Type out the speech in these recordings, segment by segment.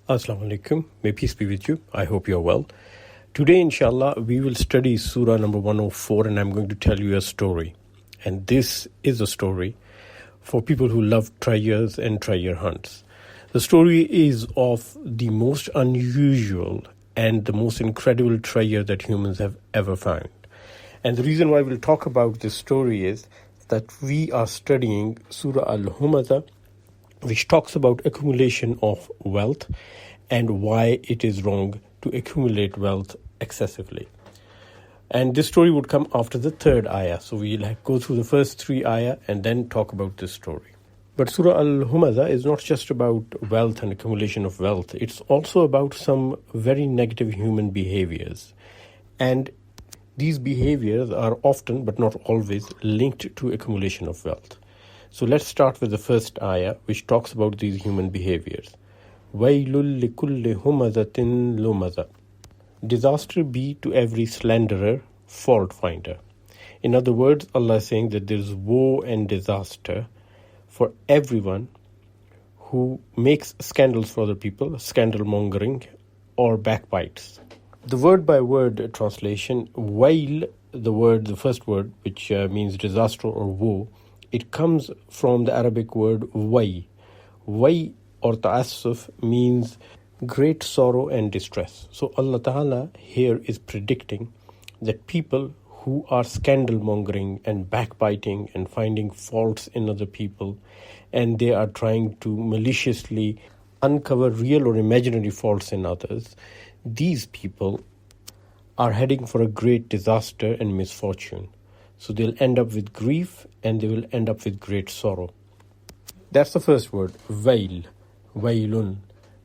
Assalamu alaikum. May peace be with you. I hope you are well. Today, inshallah, we will study Surah number 104, and I'm going to tell you a story. And this is a story for people who love treasures and treasure hunts. The story is of the most unusual and the most incredible treasure that humans have ever found. And the reason why we'll talk about this story is that we are studying Surah Al-HUMAZAH, which talks about accumulation of wealth and why it is wrong to accumulate wealth excessively. And this story would come after the third ayah. So we'll go through the first three ayah and then talk about this story. But Surah Al-HUMAZAH is not just about wealth and accumulation of wealth. It's also about some very negative human behaviors. And these behaviors are often, but not always, linked to accumulation of wealth. So let's start with the first ayah, which talks about these human behaviors. وَيْلٌ لِكُلِّ هُمَزَةٍ لُمَزَةٍ. Disaster be to every slanderer, fault finder. In other words, Allah is saying that there is woe and disaster for everyone who makes scandals for other people, scandal mongering, or backbites. The word-by-word translation, wail, the first word, which means disaster or woe, it comes from the Arabic word way. Way or ta'assuf means great sorrow and distress. So Allah Ta'ala here is predicting that people who are scandal mongering and backbiting and finding faults in other people, and they are trying to maliciously uncover real or imaginary faults in others, these people are heading for a great disaster and misfortune. So they'll end up with grief and they will end up with great sorrow. That's the first word, wail, wailun.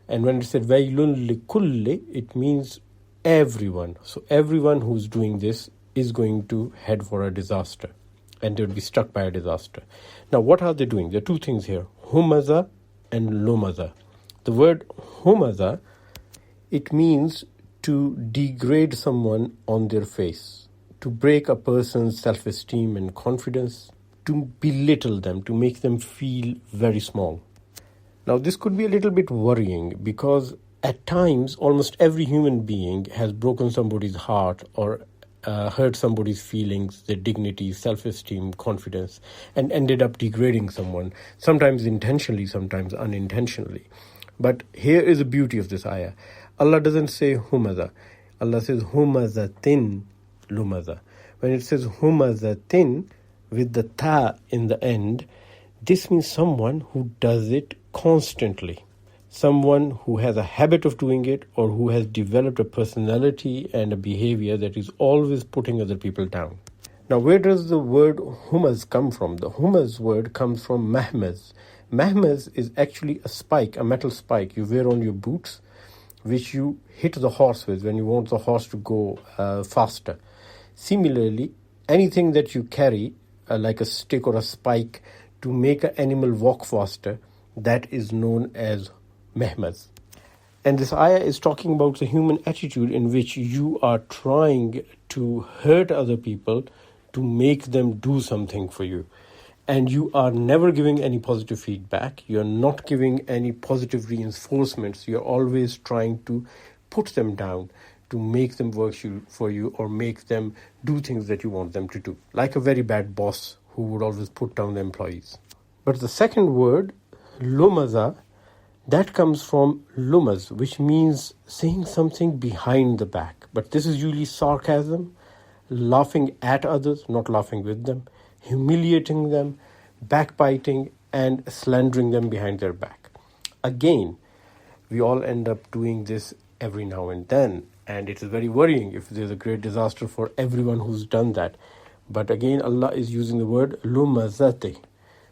And when it said wailun likulli, it means everyone. So everyone who's doing this is going to head for a disaster and they will be struck by a disaster. Now what are they doing? There are two things here, HUMAZAH and LUMAZAH. The word HUMAZAH, it means to degrade someone on their face, to break a person's self-esteem and confidence, to belittle them, to make them feel very small. Now, this could be a little bit worrying because at times, almost every human being has broken somebody's heart or hurt somebody's feelings, their dignity, self-esteem, confidence, and ended up degrading someone, sometimes intentionally, sometimes unintentionally. But here is the beauty of this ayah. Allah doesn't say HUMAZAH. Allah says HUMAZATIN LUMAZAH. When it says HUMAZATIN with the ta in the end, this means someone who does it constantly. Someone who has a habit of doing it or who has developed a personality and a behavior that is always putting other people down. Now, where does the word humaz come from? The humaz word comes from mahmaz. Mahmaz is actually a spike, a metal spike you wear on your boots, which you hit the horse with when you want the horse to go faster. Similarly, anything that you carry, like a stick or a spike, to make an animal walk faster, that is known as mahmaz. And this ayah is talking about the human attitude in which you are trying to hurt other people to make them do something for you. And you are never giving any positive feedback. You're not giving any positive reinforcements. You're always trying to put them down, to make them work for you or make them do things that you want them to do. Like a very bad boss who would always put down the employees. But the second word, lumazah, that comes from lumaz, which means saying something behind the back. But this is usually sarcasm, laughing at others, not laughing with them, humiliating them, backbiting, and slandering them behind their back. Again, we all end up doing this every now and then, and it is very worrying if there's a great disaster for everyone who's done that. But again, Allah is using the word lumazati.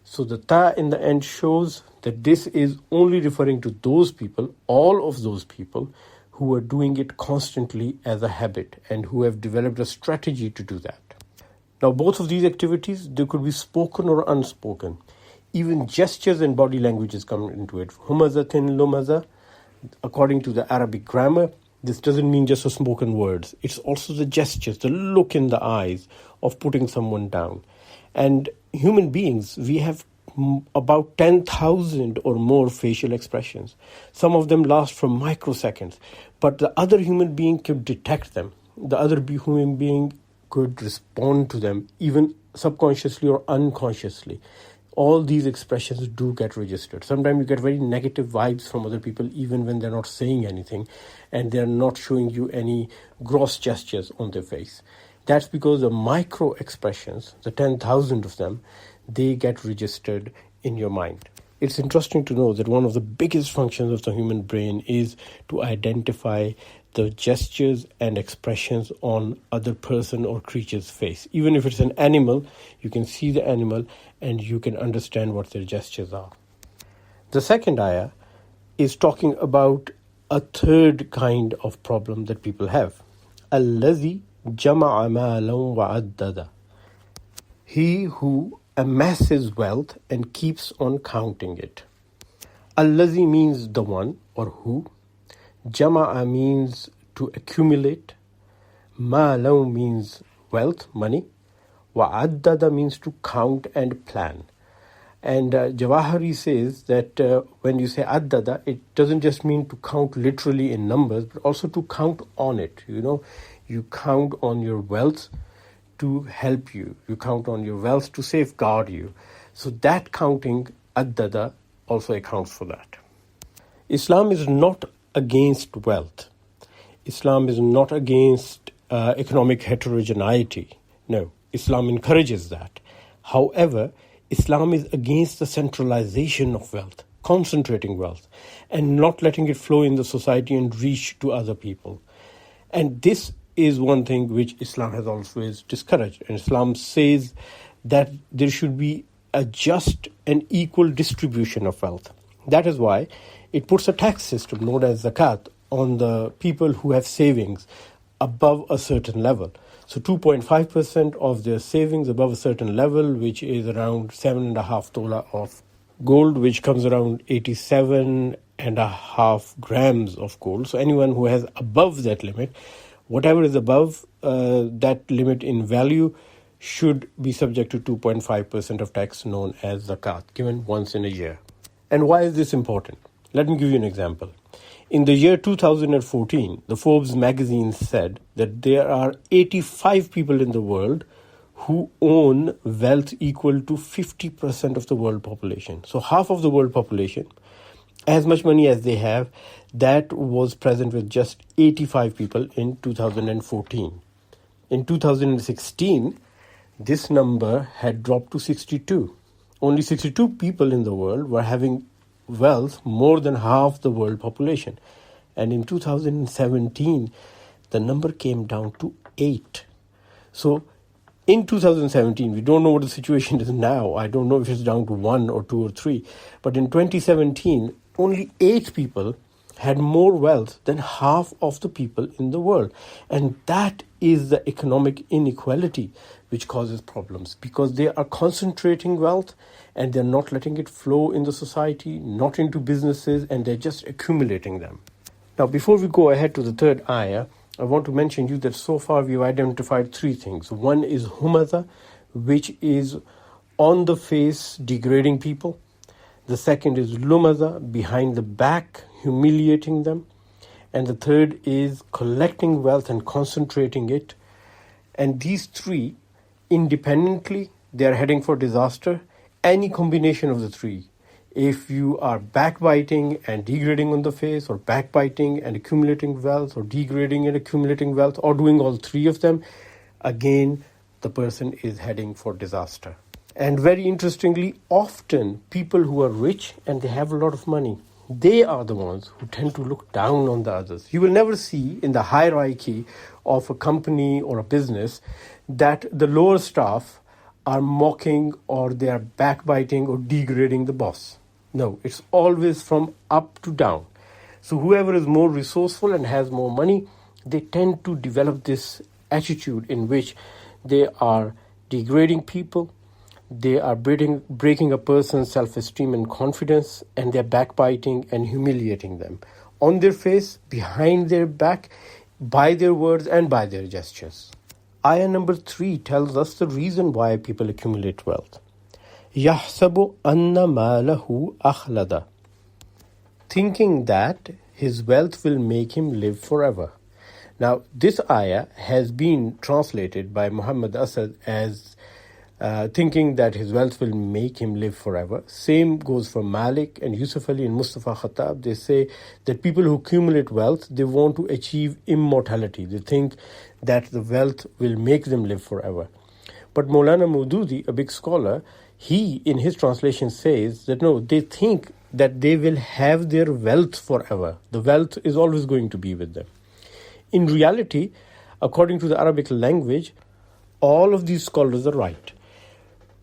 So the ta in the end shows that this is only referring to those people, all of those people, who are doing it constantly as a habit and who have developed a strategy to do that. Now, both of these activities, they could be spoken or unspoken. Even gestures and body languages come into it. Humazatin lumazah, according to the Arabic grammar, this doesn't mean just the spoken words. It's also the gestures, the look in the eyes of putting someone down. And human beings, we have about 10,000 or more facial expressions. Some of them last for microseconds, but the other human being could detect them. The other human being could respond to them, even subconsciously or unconsciously. All these expressions do get registered. Sometimes you get very negative vibes from other people, even when they're not saying anything, and they're not showing you any gross gestures on their face. That's because the micro expressions, the 10,000 of them, they get registered in your mind. It's interesting to know that one of the biggest functions of the human brain is to identify the gestures and expressions on other person or creature's face. Even if it's an animal, you can see the animal and you can understand what their gestures are. The second ayah is talking about a third kind of problem that people have. الَّذِي جَمَعَ مَالًا وَعَدَّدَ. He who amasses wealth and keeps on counting it. Allazi means the one or who. Jama'a means to accumulate. Ma'law means wealth, money. Wa'addada means to count and plan. And Jawahari says that when you say addada, it doesn't just mean to count literally in numbers, but also to count on it. You count on your wealth to help you. You count on your wealth to safeguard you. So that counting, addada, also accounts for that. Islam is not against wealth. Islam is not against economic heterogeneity. No, Islam encourages that. However, Islam is against the centralization of wealth, concentrating wealth, and not letting it flow in the society and reach to other people. And this is one thing which Islam has always discouraged. And Islam says that there should be a just and equal distribution of wealth. That is why it puts a tax system known as zakat on the people who have savings above a certain level. So 2.5% of their savings above a certain level, which is around 7.5 tola of gold, which comes around 87.5 grams of gold. So anyone who has above that limit, whatever is above that limit in value, should be subject to 2.5% of tax known as zakat, given once in a year. And why is this important? Let me give you an example. In the year 2014, the Forbes magazine said that there are 85 people in the world who own wealth equal to 50% of the world population. So half of the world population, as much money as they have, that was present with just 85 people in 2014. In 2016, this number had dropped to 62. Only 62 people in the world were having wealth more than half the world population. And in 2017, the number came down to 8. So in 2017, we don't know what the situation is now. I don't know if it's down to 1 or 2 or 3. But in 2017, only 8 people had more wealth than half of the people in the world. And that is the economic inequality which causes problems, because they are concentrating wealth and they're not letting it flow in the society, not into businesses, and they're just accumulating them. Now, before we go ahead to the third ayah, I want to mention you that so far we've identified 3 things. One is HUMAZAH, which is on the face, degrading people. The second is LUMAZAH, behind the back, humiliating them. And the third is collecting wealth and concentrating it. And these 3, independently, they are heading for disaster. Any combination of the 3, if you are backbiting and degrading on the face, or backbiting and accumulating wealth, or degrading and accumulating wealth, or doing all 3 of them, again, the person is heading for disaster. And very interestingly, often people who are rich and they have a lot of money, they are the ones who tend to look down on the others. You will never see in the hierarchy of a company or a business that the lower staff are mocking or they are backbiting or degrading the boss. No, it's always from up to down. So whoever is more resourceful and has more money, they tend to develop this attitude in which they are degrading people, they are breaking a person's self-esteem and confidence, and they're backbiting and humiliating them on their face, behind their back, by their words and by their gestures. Ayah number 3 tells us the reason why people accumulate wealth. يَحْسَبُ أَنَّ مَالَهُ أَخْلَدَ, thinking that his wealth will make him live forever. Now, this ayah has been translated by Muhammad Asad as thinking that his wealth will make him live forever. Same goes for Malik and Yusuf Ali and Mustafa Khattab. They say that people who accumulate wealth, they want to achieve immortality. They think that the wealth will make them live forever. But Maulana Maududi, a big scholar, he in his translation says that no, they think that they will have their wealth forever. The wealth is always going to be with them. In reality, according to the Arabic language, all of these scholars are right.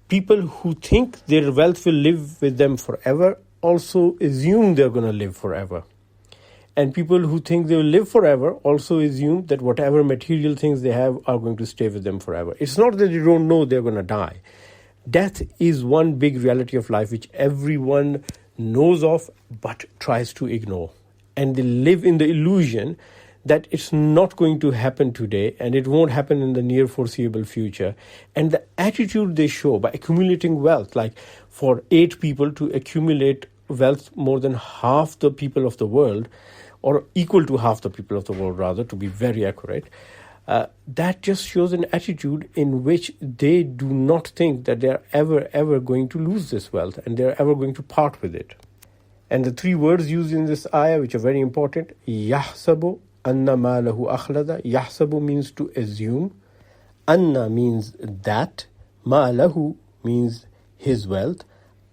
People who think their wealth will live with them forever also assume they're going to live forever. And people who think they will live forever also assume that whatever material things they have are going to stay with them forever. It's not that they don't know they're going to die. Death is one big reality of life which everyone knows of but tries to ignore. And they live in the illusion that it's not going to happen today and it won't happen in the near foreseeable future. And the attitude they show by accumulating wealth, like for 8 people to accumulate wealth more than half the people of the world, or equal to half the people of the world rather, to be very accurate, that just shows an attitude in which they do not think that they're ever going to lose this wealth and they're ever going to part with it. And the 3 words used in this ayah, which are very important, يَحْسَبُ Anna malahu akhlada. Yahsabu means to assume. Anna means that. Malahu means his wealth.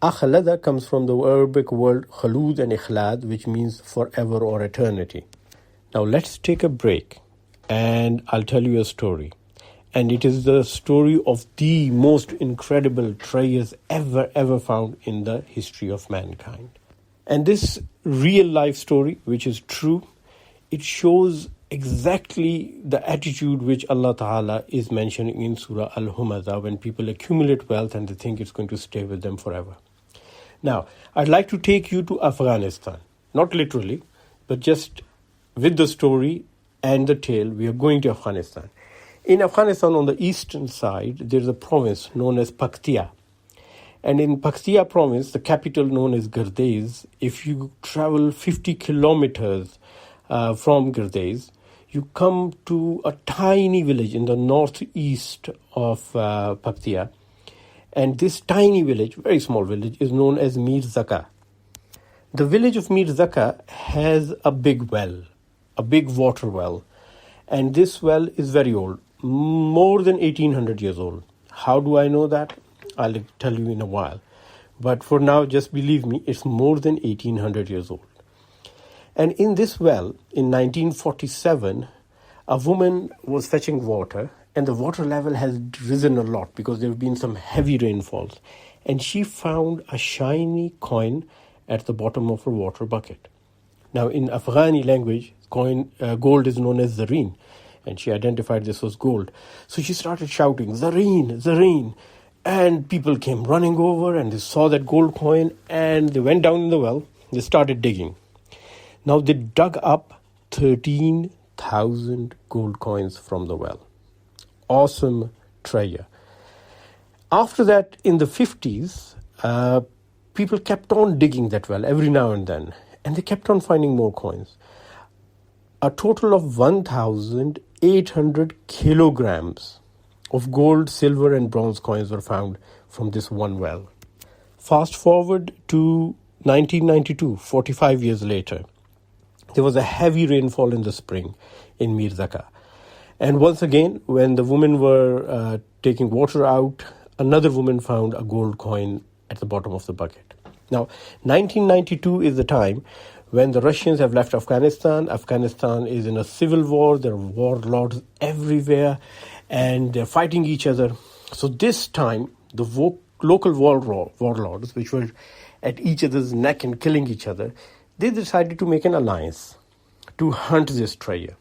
Akhlada comes from the Arabic word khalud and ikhlad, which means forever or eternity. Now let's take a break and I'll tell you a story. And it is the story of the most incredible treasures ever found in the history of mankind. And this real life story, which is true, it shows exactly the attitude which Allah Ta'ala is mentioning in Surah Al-HUMAZAH when people accumulate wealth and they think it's going to stay with them forever. Now, I'd like to take you to Afghanistan. Not literally, but just with the story and the tale, we are going to Afghanistan. In Afghanistan, on the eastern side, there's a province known as Paktia. And in Paktia province, the capital known as Gardez, if you travel 50 kilometers from Gardez, you come to a tiny village in the northeast of Paktia. And this tiny village, very small village, is known as Mir Zaka. The village of Mir Zaka has a big well, a big water well. And this well is very old, more than 1800 years old. How do I know that? I'll tell you in a while. But for now, just believe me, it's more than 1800 years old. And in this well, in 1947, a woman was fetching water, and the water level has risen a lot because there have been some heavy rainfalls. And she found a shiny coin at the bottom of her water bucket. Now, in Afghani language, gold is known as zareen, and she identified this was gold. So she started shouting, "Zareen, zareen!" And people came running over, and they saw that gold coin, and they went down in the well. They started digging. Now, they dug up 13,000 gold coins from the well. Awesome treasure. After that, in the 50s, people kept on digging that well every now and then, and they kept on finding more coins. A total of 1,800 kilograms of gold, silver, and bronze coins were found from this one well. Fast forward to 1992, 45 years later. There was a heavy rainfall in the spring in Mir Zaka. And once again, when the women were taking water out, another woman found a gold coin at the bottom of the bucket. Now, 1992 is the time when the Russians have left Afghanistan. Afghanistan is in a civil war. There are warlords everywhere, and they're fighting each other. So this time, the local warlords, which were at each other's neck and killing each other, they decided to make an alliance to hunt this treasure.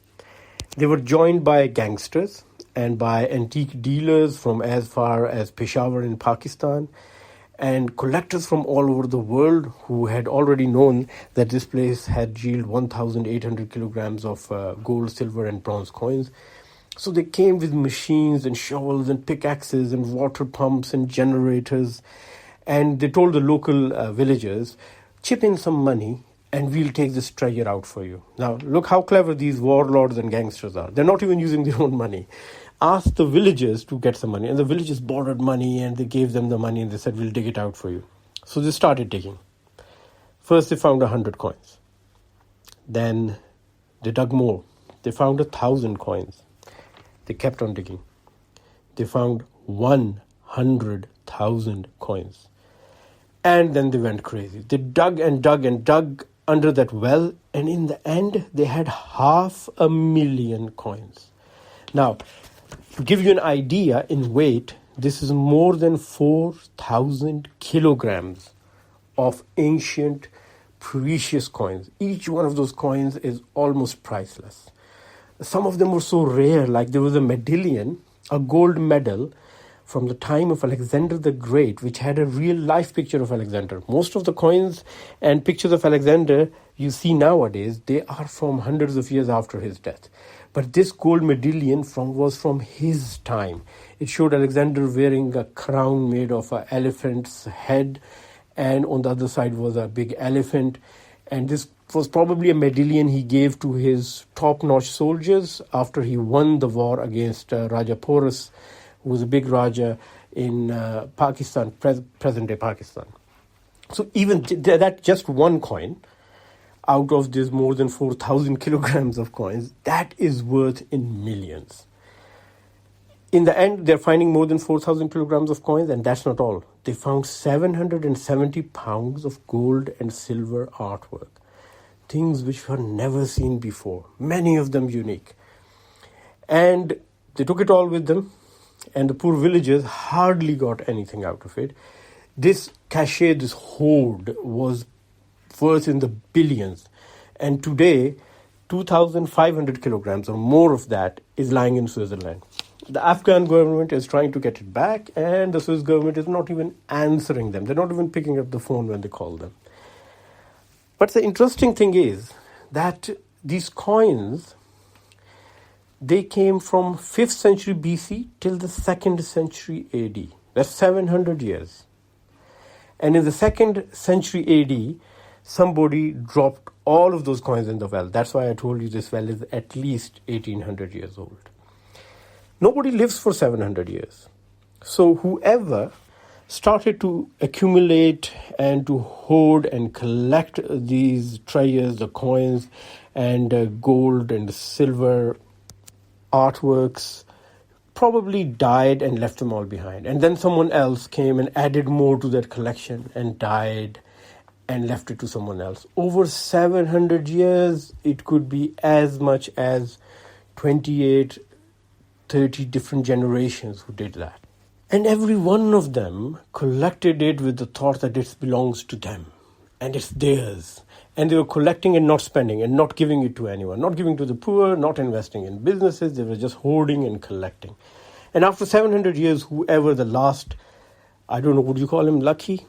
They were joined by gangsters and by antique dealers from as far as Peshawar in Pakistan, and collectors from all over the world who had already known that this place had yielded 1,800 kilograms of gold, silver, and bronze coins. So they came with machines and shovels and pickaxes and water pumps and generators, And they told the local villagers, chip in some money and we'll take this treasure out for you. Now, look how clever these warlords and gangsters are. They're not even using their own money. Asked the villagers to get some money, and the villagers borrowed money and they gave them the money and they said, we'll dig it out for you. So they started digging. First, they found 100 coins. Then they dug more. They found 1,000 coins. They kept on digging. They found 100,000 coins. And then they went crazy. They dug and dug and dug under that well, and in the end, they had 500,000 coins. Now, to give you an idea in weight, this is more than 4,000 kilograms of ancient, precious coins. Each one of those coins is almost priceless. Some of them were so rare, like there was a medallion, a gold medal from the time of Alexander the Great, which had a real life picture of Alexander. Most of the coins and pictures of Alexander you see nowadays, they are from hundreds of years after his death. But this gold medallion was from his time. It showed Alexander wearing a crown made of an elephant's head, and on the other side was a big elephant. And this was probably a medallion he gave to his top-notch soldiers after he won the war against Raja Porus, who was a big Raja in Pakistan, present-day Pakistan. So even that just one coin, out of this more than 4,000 kilograms of coins, that is worth in millions. In the end, they're finding more than 4,000 kilograms of coins, and that's not all. They found 770 pounds of gold and silver artwork, things which were never seen before, many of them unique. And they took it all with them, and the poor villagers hardly got anything out of it. This cachet, this hoard, was worth in the billions. And today, 2,500 kilograms or more of that is lying in Switzerland. The Afghan government is trying to get it back, and the Swiss government is not even answering them. They're not even picking up the phone when they call them. But the interesting thing is that these coins, they came from 5th century BC till the 2nd century AD. That's 700 years. And in the 2nd century AD, somebody dropped all of those coins in the well. That's why I told you this well is at least 1,800 years old. Nobody lives for 700 years. So whoever started to accumulate and to hoard and collect these treasures, the coins and gold and silver artworks, probably died and left them all behind. And then someone else came and added more to that collection and died and left it to someone else. Over 700 years, it could be as much as 28, 30 different generations who did that. And every one of them collected it with the thought that it belongs to them and it's theirs. And they were collecting and not spending and not giving it to anyone, not giving to the poor, not investing in businesses. They were just hoarding and collecting. And after 700 years, whoever the last, I don't know, would you call him lucky?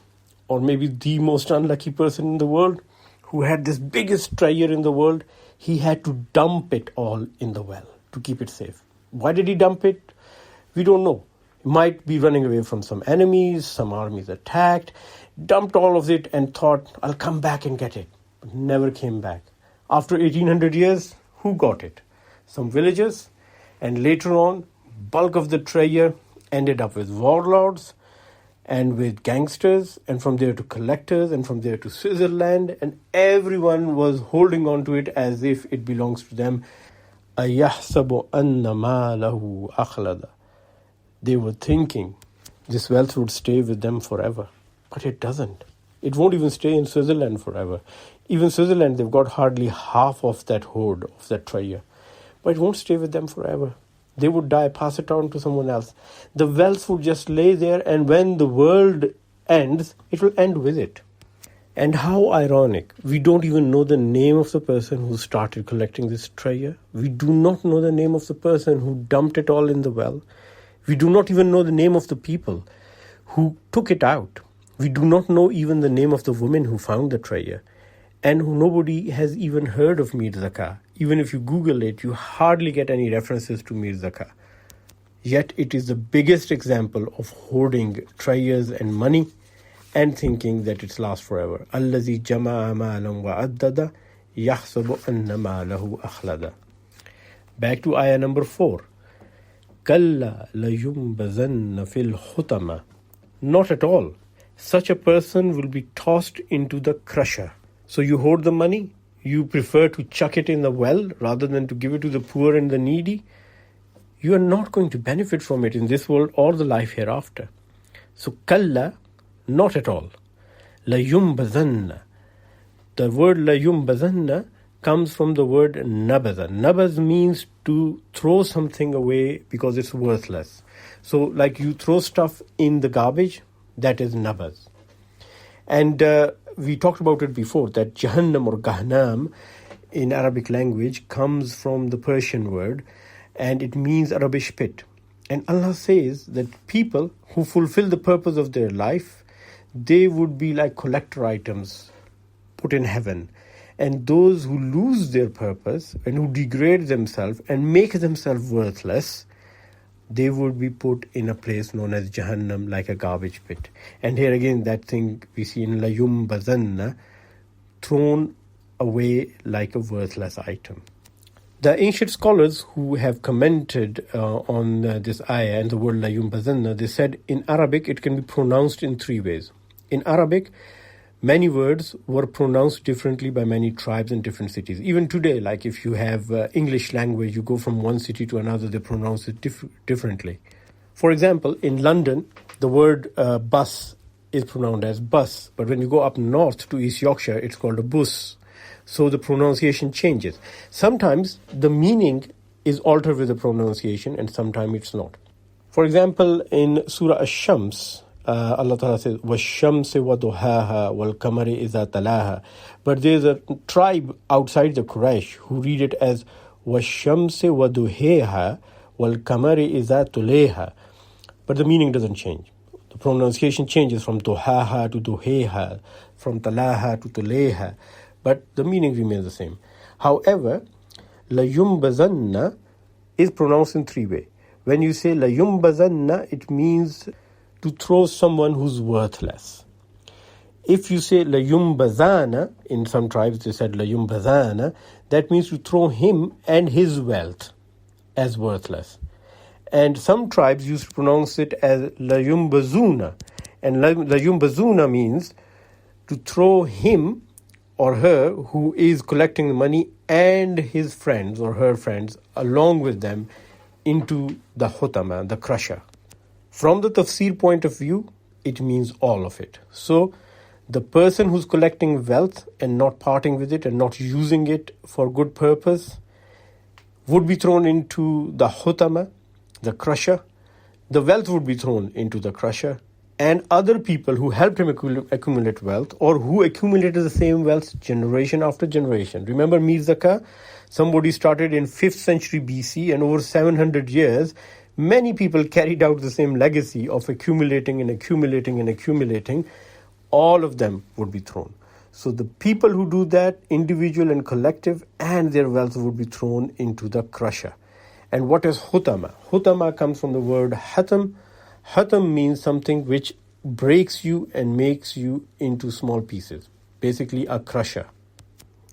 Or maybe the most unlucky person in the world, who had this biggest treasure in the world, he had to dump it all in the well to keep it safe. Why did he dump it? We don't know. He might be running away from some enemies, some armies attacked, dumped all of it and thought, I'll come back and get it. But never came back. After 1,800 years, who got it? Some villagers, and later on, bulk of the treasure ended up with warlords and with gangsters, and from there to collectors, and from there to Switzerland, and everyone was holding on to it as if it belongs to them. أَيَحْسَبُ أَنَّ مَالَهُ أَخْلَدَ. They were thinking this wealth would stay with them forever, but it doesn't. It won't even stay in Switzerland forever. Even Switzerland, they've got hardly half of that hoard, of that treasure, but it won't stay with them forever. They would die, pass it on to someone else. The wealth would just lay there, and when the world ends, it will end with it. And how ironic, we don't even know the name of the person who started collecting this treasure. We do not know the name of the person who dumped it all in the well. We do not even know the name of the people who took it out. We do not know even the name of the woman who found the treasure. And who nobody has even heard of Mir Zakah. Even if you Google it, you hardly get any references to Mir Zakah. Yet it is the biggest example of hoarding treasures and money and thinking that it lasts forever. الَّذِي جَمَعَ مَالًا وَعَدَّدَ يَحْسَبُ أَنَّ مَالَهُ أَخْلَدَ. Back to ayah number 4. كَلَّا لَيُنْبَذَنَّ فِي الْحُطَمَةِ. Not at all. Such a person will be tossed into the crusher. So you hoard the money, you prefer to chuck it in the well rather than to give it to the poor and the needy. You are not going to benefit from it in this world or the life hereafter. So kalla, not at all. Layumbazanna. The word layumbazanna comes from the word nabaz. Nabaz means to throw something away because it's worthless. So like you throw stuff in the garbage, that is nabaz. And we talked about it before, that Jahannam or Gahnam in Arabic language comes from the Persian word, and it means a rubbish pit. And Allah says that people who fulfill the purpose of their life, they would be like collector items put in heaven. And those who lose their purpose and who degrade themselves and make themselves worthless, they would be put in a place known as Jahannam, like a garbage pit. And here again, that thing we see in Layum Bazanna, thrown away like a worthless item. The ancient scholars who have commented on this ayah and the word Layum Bazanna, they said in Arabic it can be pronounced in 3 ways. In Arabic, many words were pronounced differently by many tribes in different cities. Even today, like if you have English language, you go from one city to another, they pronounce it differently. For example, in London, the word bus is pronounced as bus, but when you go up north to East Yorkshire, it's called a bus. So the pronunciation changes. Sometimes the meaning is altered with the pronunciation and sometimes it's not. For example, in Surah Ash-Shams, Allah Ta'ala says, وَالشَّمْسِ وَضُحَاهَا وَالْقَمَرِ إِذَا تَلَاهَا. But there's a tribe outside the Quraysh who read it as وَالشَّمْسِ وَضُحَاهَا وَالْقَمَرِ إِذَا تُلَيْهَا. But the meaning doesn't change. The pronunciation changes from duhaha to duheha, from talaha to tuleha, but the meaning remains the same. However, layumbazanna is pronounced in 3 ways. When you say layumbazanna, it means to throw someone who's worthless. If you say layumbazana, in some tribes they said layumbazana, that means to throw him and his wealth as worthless. And some tribes used to pronounce it as layumbazuna. And layumbazuna means to throw him or her who is collecting the money and his friends or her friends along with them into the Hutamah, the crusher. From the tafsir point of view, it means all of it. So the person who's collecting wealth and not parting with it and not using it for good purpose would be thrown into the Hutamah, the crusher. The wealth would be thrown into the crusher, and other people who helped him accumulate wealth or who accumulated the same wealth generation after generation. Remember Mir Zakah? Somebody started in 5th century BC, and over 700 years, many people carried out the same legacy of accumulating and accumulating and accumulating. All of them would be thrown. So the people who do that, individual and collective, and their wealth would be thrown into the crusher. And what is Hutamah? Hutamah comes from the word hatam. Hatam means something which breaks you and makes you into small pieces. Basically a crusher.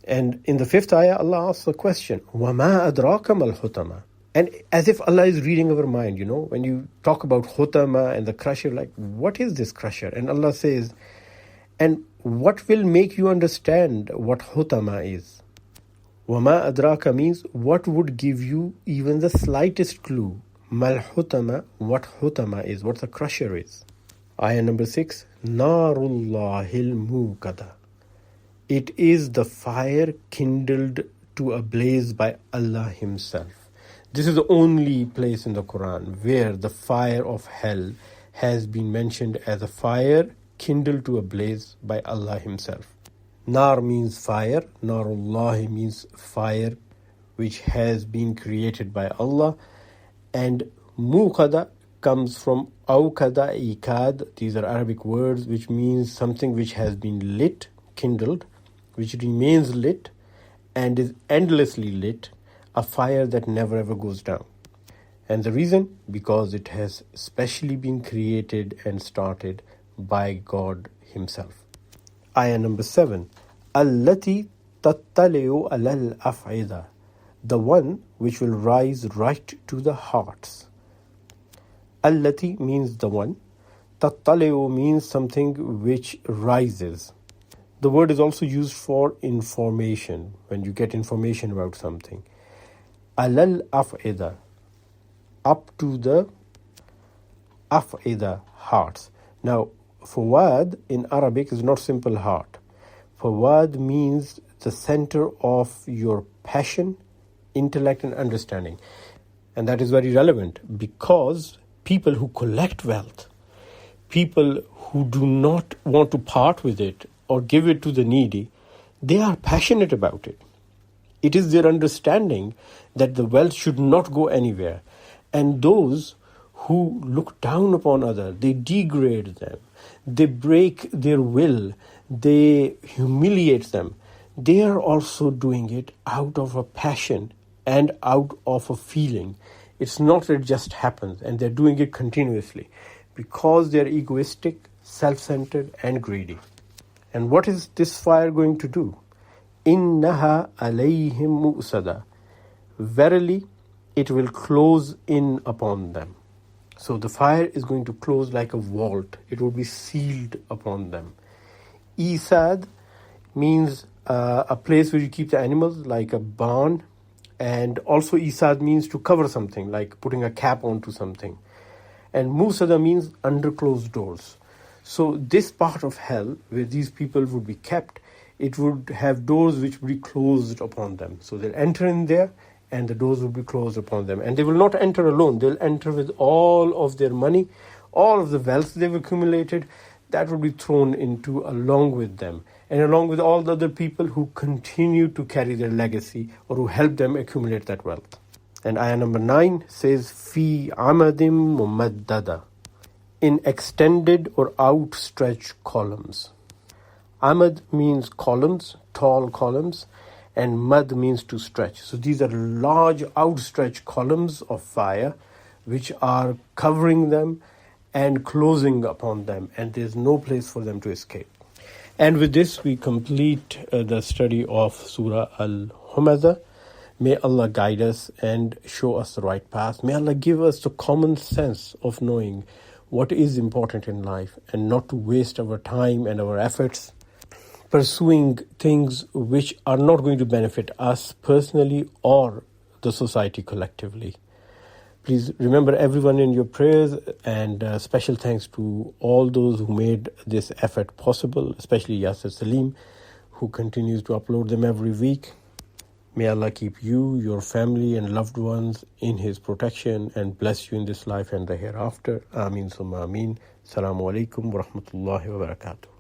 And in the 5th ayah, Allah asks the question, وَمَا أَدْرَاكَ مَا الْحُتَمَةِ? And as if Allah is reading our mind, when you talk about Hutamah and the crusher, like, what is this crusher? And Allah says, and what will make you understand what Hutamah is? وَمَا أَدْرَاكَ means what would give you even the slightest clue. Mal Hutamah, what Hutamah is, what the crusher is. Ayah number 6, Narullahil Muqada. It is the fire kindled to a blaze by Allah Himself. This is the only place in the Quran where the fire of hell has been mentioned as a fire kindled to a blaze by Allah Himself. Nar means fire. Narullah means fire which has been created by Allah. And Muqada comes from Awqada, Ikad. These are Arabic words which means something which has been lit, kindled, which remains lit and is endlessly lit, a fire that never ever goes down. And the reason? Because it has specially been created and started by God himself. Ayah number 7. Allati tattali'u alal af'ida. The one which will rise right to the hearts. Allati means the one. Tattali'u means something which rises. The word is also used for information, when you get information about something. Alal af'ida, up to the af'ida, hearts. Now, fuwad in Arabic is not simple heart. Fuwad means the center of your passion, intellect and understanding. And that is very relevant because people who collect wealth, people who do not want to part with it or give it to the needy, they are passionate about it. It is their understanding that the wealth should not go anywhere. And those who look down upon others, they degrade them, they break their will, they humiliate them. They are also doing it out of a passion and out of a feeling. It's not that it just happens, and they're doing it continuously because they're egoistic, self-centered and greedy. And what is this fire going to do? Innaha alayhim mu'sada. Verily, it will close in upon them. So the fire is going to close like a vault. It will be sealed upon them. Isad means a place where you keep the animals, like a barn. And also Isad means to cover something, like putting a cap onto something. And Musada means under closed doors. So this part of hell, where these people would be kept, it would have doors which would be closed upon them. So they'll enter in there, and the doors will be closed upon them. And they will not enter alone. They'll enter with all of their money, all of the wealth they've accumulated, that will be thrown into along with them. And along with all the other people who continue to carry their legacy or who help them accumulate that wealth. And ayah number 9 says, Fi amadim mumaddada. In extended or outstretched columns. Amad means columns, tall columns. And mad means to stretch. So these are large outstretched columns of fire which are covering them and closing upon them, and there's no place for them to escape. And with this we complete the study of Surah Al-HUMAZAH. May Allah guide us and show us the right path. May Allah give us the common sense of knowing what is important in life and not to waste our time and our efforts pursuing things which are not going to benefit us personally or the society collectively. Please remember everyone in your prayers, and special thanks to all those who made this effort possible, especially Yasser Salim, who continues to upload them every week. May Allah keep you, your family and loved ones in His protection and bless you in this life and the hereafter. Ameen summa ameen. Assalamu alaikum wa rahmatullahi wa barakatuh.